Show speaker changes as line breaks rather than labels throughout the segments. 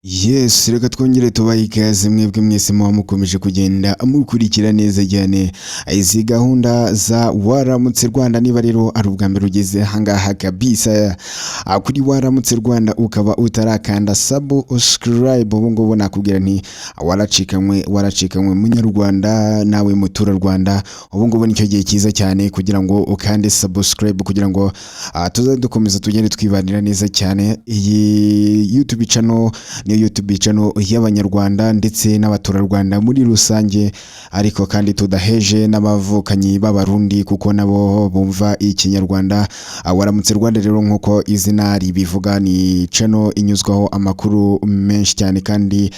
Yes, reka twongere tubahe ikaze mwebwe mwese muba mukomeje kugenda mukurikira neza cyane izi gahunda za Waramutse Rwanda. Niba rero ari ubwa mbere ugeze ahangaha kabisa kuri Waramutse Rwanda ukaba utarakanda subscribe, ubu ngubu nakubwira nti waracikanywe munyarwanda nawe mutura Rwanda. Ubu ngubu nicyo gihe cyiza cyane kugira ngo ukande subscribe kugira ngo tuzadukomeza tugende twibanira neza cyane. Iyi YouTube channel niyo YouTube channel y'abanyarwanda ndetse n'abaturarwanda muri rusange, ariko kandi tudaheje n'abavukanyi b'abarundi kuko nabo bumva ikinyarwanda. Waramutse Rwanda rero nkuko izina ribivuga ni channel inyuzwaho amakuru menshi cyane kandi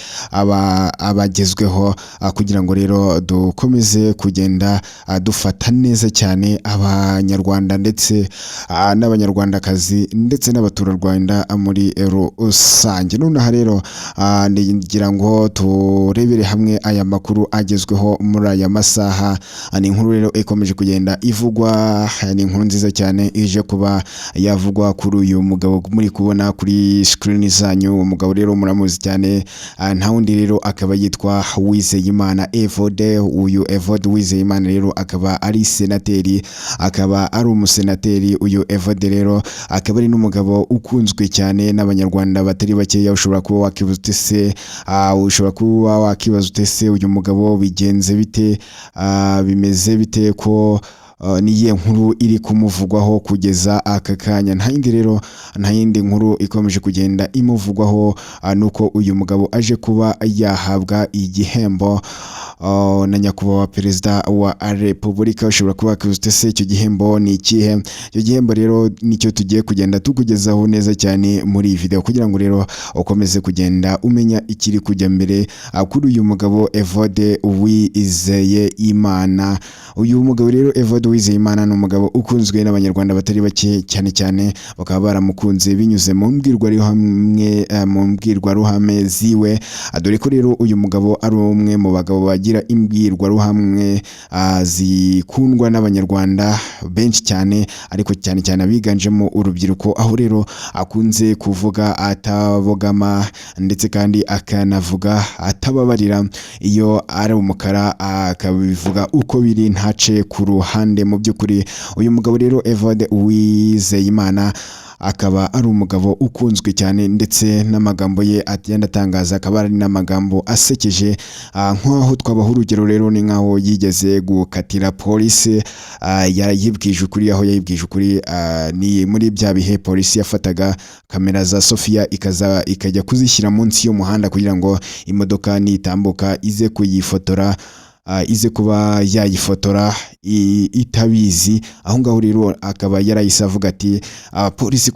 abagezweho, kugira ngo rero dukomeze kugenda dufata neza cyane abanyarwanda ndetse n'abanyarwandakazi ndetse n'abaturarwanda muri rusange. Noneho rero ngira ngo turebere hamwe aya makuru agezweho muri aya masaha. Ni inkuru rero ikomeje kugenda ivugwa, ni inkuru nziza cyane ije kuba yavugwa kuri uyu mugabo muri kubona kuri screen zanyu. Umugabo rero muramuzi cyane, nta wundi rero akaba yitwa Uwizeyimana Evode. Uyu Evode Uwizeyimana rero akaba ari senateri, akaba ari umusenateri. Uyu Evode rero akaba ari n'umugabo ukunzwe cyane n'abanyarwanda batari bakeya. Ushobora kuba wakibaza utese uyu mugabo bigenze bite, bimeze bite ko niye nkuru iri kumuvugwaho kugeza aka kanya. Nta yindi nkuru ikomeje kugenda imuvugwaho, nuko uyu mugabo aje kuba yahabwa igihembo na nyakubahwa perezida wa Repubulika. Ushobora kuba wakibaza icyo gihembo ni ikihe? Icyo gihembo rero nicyo tugiye kugenda tukugezaho neza cyane muri iyi video, kugira ngo rero ukomeze kugenda umenya ikiri kujya mbere kuri uyu mugabo Evode Uwizeyimana. Uyu mugabo rero Evode Uwizeyimana ni umugabo ukunzwe n'abanyarwanda batari bake, cyane cyane bakaba baramukunze binyuze mu mbwirwaruhame ziwe, dore ko rero uyu mugabo ari umwe mu bagabo bagira imbwirwaruhame zikundwa n'abanyarwanda benshi cyane, ariko cyane cyane abiganjemo urubyiruko, aho rero akunze kuvuga atabogama ndetse kandi akanavuga atababarira. Iyo ari umukara akabivuga uko biri, ntace ku ruhande. Mu by'ukuri uyu mugabo rero Evode Uwizeyimana akaba ari umugabo ukunzwe cyane, ndetse n'amagambo ye agenda atangaza akaba ari n'amagambo asekeje. Nk'aho twabaho urugero rero ni nk'aho yigeze gukatira polisi, yayibwije ukuri. Aho yayibwije ukuri ni muri bya bihe polisi yafataga kamera za Sofia ikajya kuzishyira munsi y'umuhanda kugira ngo imodoka nitambuka ize kuyifotora, ize kuba yayifotora itabizi. Aho ngaho rero akaba yarayise avuga ati polisi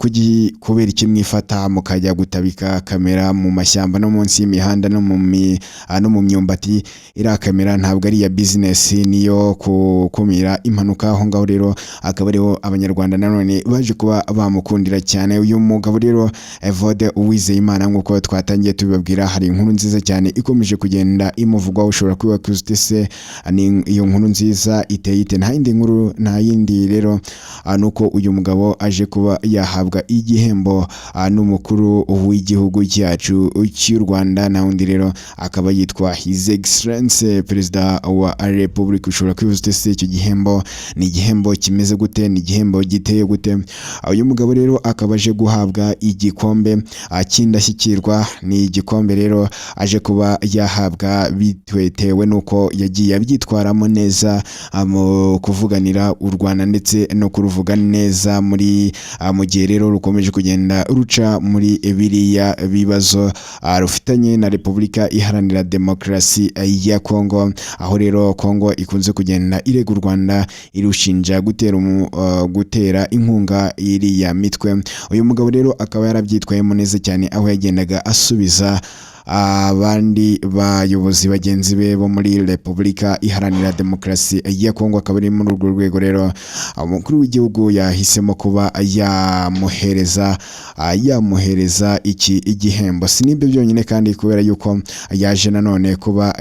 kubera iki mwifata mukajya gutabika kamera mu mashyamba no munsi y'imihanda no mu myumbati? iriya kamera ntabwo ari iya business, niyo gukumira impanuka. Aho ngaho rero akaba ariho abanyarwanda nanone baje kuba bamukundira cyane. Uyu mugabo rero Evode Uwizeyimana, nk'uko twatangiye tubibabwira, hari inkuru nziza cyane ikomeje kugenda imuvugwaho. Ushobora kwibaza ni iyo nkuru nziza iteye ite? Nta yindi rero nuko uyu mugabo aje kuba yahabwa igihembo n'umukuru w'igihugu cyacu cy'u Rwanda. Nta wundi rero akaba yitwa His Excellence Perezida wa Repubulika. Ushobora kwibaza icyo gihembo ni igihembo kimeze gute, ni igihembo giteye gute? Uyu mugabo rero akaba aje guhabwa igikombe cy'indashyikirwa. Ni igikombe rero aje kuba yahabwa bitewe nuko yagiye abyitwaramo neza mu kuvuganira u Rwanda ndetse no kuruvuga neza mu gihe rero rukomeje kugenda ruca muri biriya bibazo rufitanye na Repubulika Iharanira Demokarasi ya Kongo. Aho rero Kongo ikunze kugenda irega u Rwanda irushinja gutera inkunga iriya mitwe. Uyu mugabo rero akaba yarabyitwayemo neza cyane, aho yagendaga asubiza abandi bayobozi bagenzi be bo muri Repubulika Iharanira Demokarasi ya Kongo. Akaba ari muri urwo rwego rero umukuru w'igihugu yahisemo kuba yamuhereza iki igihembo. Si nibyo byonyine kandi kubera yuko yaje nanone kuba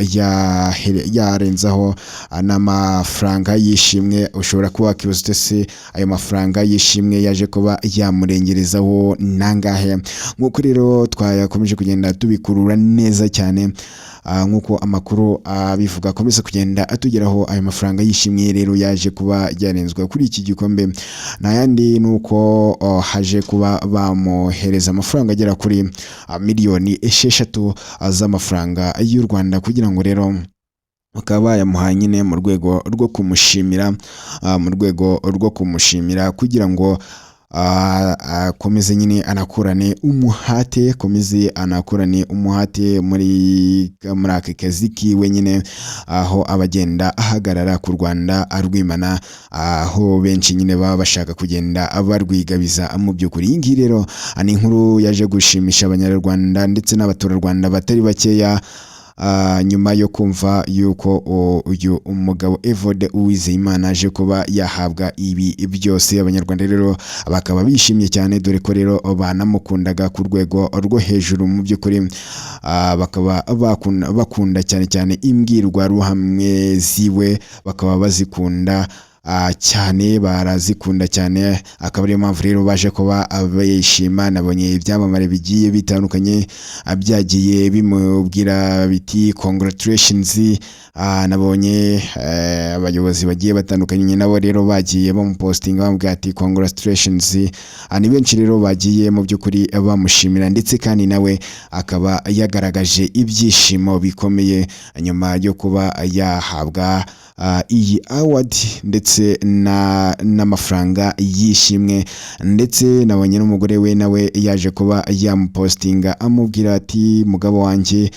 yarenzaho n'amafaranga yishimwe. Ushobora kuba wakibaza se ayo mafaranga yishimwe yaje kuba yamurengerezaho nangahe? Nk'uko rero twayakomeje kugenda tubikurura neza cyane nk'uko amakuru bivuga akomeza kugenda atugeraho, ayo mafaranga yishimye rero yaje kuba yarenzwe kuri iki gikombe. N'ayandi nuko haje kuba bamuhereza amafaranga agera kuri miliyoni 6 z'amafaranga y'u Rwanda, kugira ngo rero bakaba bayamuhaye nyine mu rwego rwo kumushimira kugira ngo akomeze nyine anakorane umuhate muri aka kazi kiwe nyine, aho abagenda ahagarara ku Rwanda arwimana, aho benshi nyine baba bashaka kugenda barwigabiza mu by'ukuri. Iyi ngiyi rero ni inkuru yaje gushimisha abanyarwanda ndetse n'abaturarwanda batari bakeya, nyuma yo kumva yuko uyu umugabo Evode Uwizeyimana aje kuba yahabwa ibi byose. Abanyarwanda rero bakaba bishimye cyane, dore ko rero banamukundaga ku rwego rwo hejuru mu by'ukuri. Bakaba bakunda cyane imbwirwaruhame ziwe, bakaba bazikunda cyane, barazikunda cyane. Akaba ariyo mpamvu rero baje kuba bishima. Nabonye ibyamamare bigiye bitandukanye byagiye bimubwira biti congratulations. Nabonye abayobozi bagiye batandukanye nabo rero bagiye bamupostinga bamubwira ati congratulations. Ni benshi rero bagiye mu by'ukuri bamushimira, ndetse kandi nawe akaba yagaragaje ibyishimo bikomeye nyuma yo kuba yahabwa iyi award ndetse n'amafaranga yishimwe. Ndetse nabonye n'umugore we nawe yaje kuba yamupostinga amubwira ati mugabo wanjye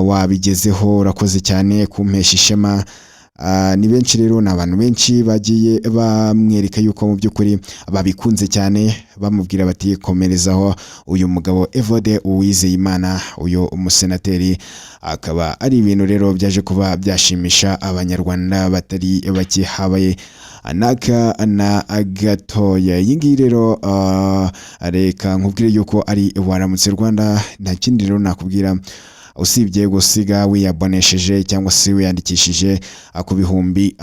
wabigezeho, urakoze cyane kumpesha ishema. Ni benshi rero, ni abantu benshi bagiye bamwereka yuko mu by'ukuri babikunze cyane, bamubwira bati komerezaho. Uyu mugabo Evode Uwizeyimana, uyu umusenateri, akaba ari ibintu rero byaje kuba byashimisha abanyarwanda batari bake, habaye naka na gatoya. Iyi ngiyi rero reka nkubwire yuko ari Waramutse Rwanda. Nta kindi rero nakubwira usibye gusiga wiyabonesheje cyangwa se wiyandikishije ku bihumbi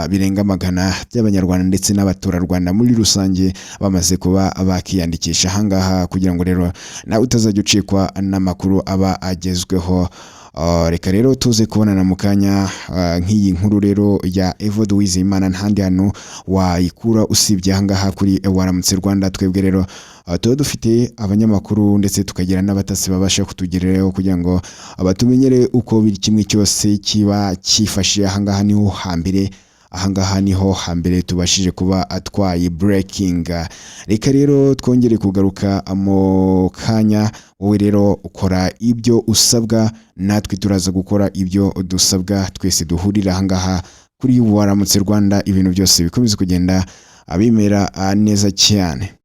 birenga 100 by'abanyarwanda ndetse n'abaturarwanda muri rusange bamaze kuba bakiyandikisha ahangaha, kugira ngo rero nawe utazajya ucikwa n'amakuru aba agezweho. Reka rero tuze kubonana mu kanya. Nk'iyi nkuru rero ya Evode Uwizeyimana ntandi hantu wayikura usibye ahangaha kuri Waramutse Rwanda. Twebwe rero tuba dufite abanyamakuru ndetse tukagira n'abatasi babasha kutugereraho, kugira ngo abatumenyere uko biri kimwe cyose kiba cyifashe. Ahangaha niho hambere tubashije kuba atwaye breaking. Reka rero twongere kugaruka mu kanya. Wowe rero ukora ibyo usabwa, natwe turaza gukora ibyo dusabwa, twese duhurira ahangaha kuri Waramutse Rwanda, ibintu byose bikomeza kugenda abimera neza cyane.